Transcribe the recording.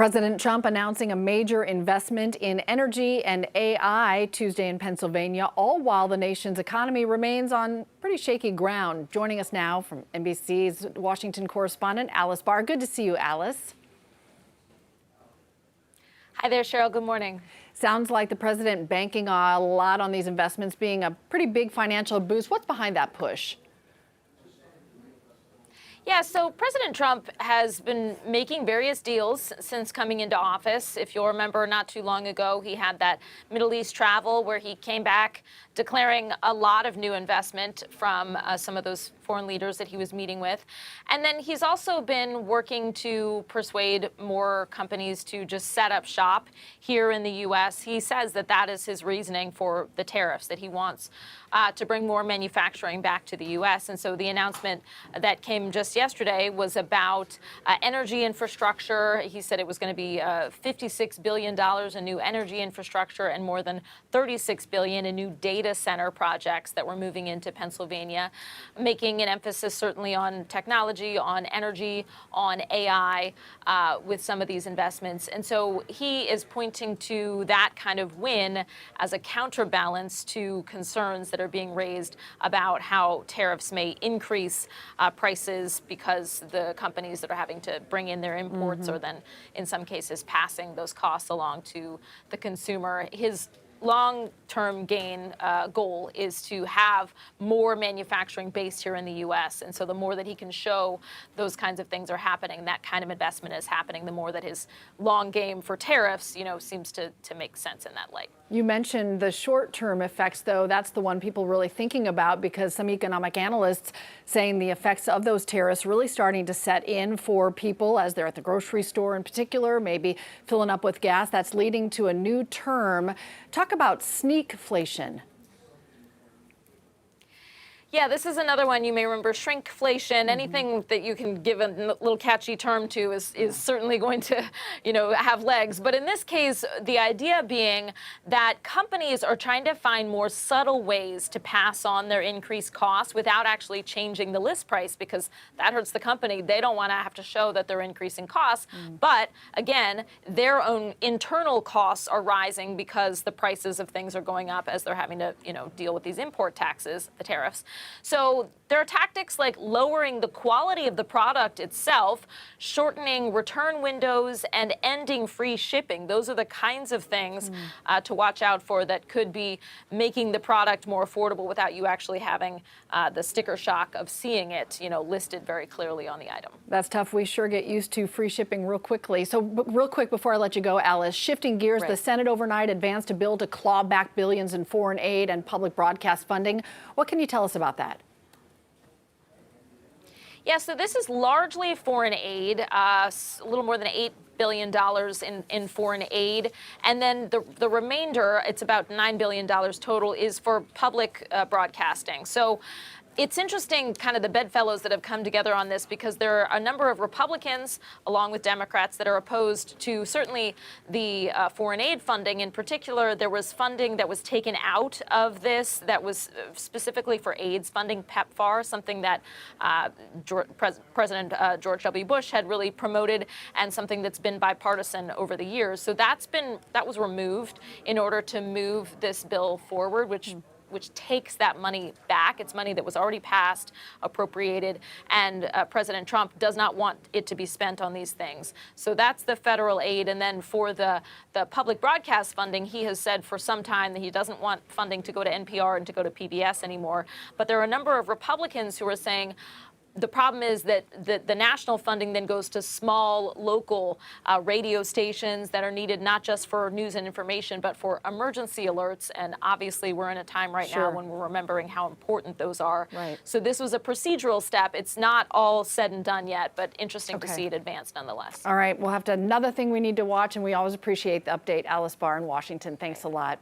President Trump announcing a major investment in energy and AI Tuesday in Pennsylvania, all while the nation's economy remains on pretty shaky ground. Joining us now from NBC's Washington correspondent, Alice Barr. Good to see you, Alice. Hi there, Cheryl. Good morning. Sounds like the president banking a lot on these investments being a pretty big financial boost. What's behind that push? Yeah, so President Trump has been making various deals since coming into office. If you'll remember, not too long ago, he had that Middle East travel where he came back declaring a lot of new investment from some of those foreign leaders that he was meeting with. And then he's also been working to persuade more companies to just set up shop here in the U.S. He says that that is his reasoning for the tariffs, that he wants to bring more manufacturing back to the U.S. And so the announcement that came just yesterday was about energy infrastructure. He said it was going to be $56 billion in new energy infrastructure and more than $36 billion in new data center projects that were moving into Pennsylvania, making an emphasis certainly on technology, on energy, on AI with some of these investments. And so he is pointing to that kind of win as a counterbalance to concerns that are being raised about how tariffs may increase prices because the companies that are having to bring in their imports are then, in some cases, passing those costs along to the consumer. His long-term goal is to have more manufacturing based here in the U.S. And so the more that he can show those kinds of things are happening, that kind of investment is happening, the more that his long game for tariffs, seems to make sense in that light. You mentioned the short-term effects, though. That's the one people really thinking about because some economic analysts saying the effects of those tariffs really starting to set in for people as they're at the grocery store in particular, maybe filling up with gas. That's leading to a new term. Talk about sneakflation. Yeah, this is another one you may remember, shrinkflation. Anything that you can give a little catchy term to is certainly going to, have legs. But in this case, the idea being that companies are trying to find more subtle ways to pass on their increased costs without actually changing the list price because that hurts the company. They don't want to have to show that they're increasing costs. But again, their own internal costs are rising because the prices of things are going up as they're having to, deal with these import taxes, the tariffs. So there are tactics like lowering the quality of the product itself, shortening return windows, and ending free shipping. Those are the kinds of things to watch out for that could be making the product more affordable without you actually having the sticker shock of seeing it, listed very clearly on the item. That's tough. We sure get used to free shipping real quickly. So real quick before I let you go, Alice, shifting gears, the Senate overnight advanced a bill to claw back billions in foreign aid and public broadcast funding. What can you tell us about that? Yeah, so this is largely foreign aid, a little more than $8 billion in foreign aid. And then the remainder, it's about $9 billion total, is for public broadcasting. So it's interesting, kind of the bedfellows that have come together on this, because there are a number of Republicans, along with Democrats, that are opposed to certainly the foreign aid funding. In particular, there was funding that was taken out of this that was specifically for AIDS funding, PEPFAR, something that President George W. Bush had really promoted and something that's been bipartisan over the years. So that was removed in order to move this bill forward, which takes that money back. It's money that was already passed, appropriated, and President Trump does not want it to be spent on these things. So that's the federal aid. And then for the public broadcast funding, he has said for some time that he doesn't want funding to go to NPR and to go to PBS anymore. But there are a number of Republicans who are saying, the problem is that the national funding then goes to small local radio stations that are needed not just for news and information, but for emergency alerts. And obviously, we're in a time right now when we're remembering how important those are. So this was a procedural step. It's not all said and done yet, but interesting to see it advance nonetheless. All right, we'll have to another thing we need to watch, and we always appreciate the update. Alice Barr in Washington, thanks a lot.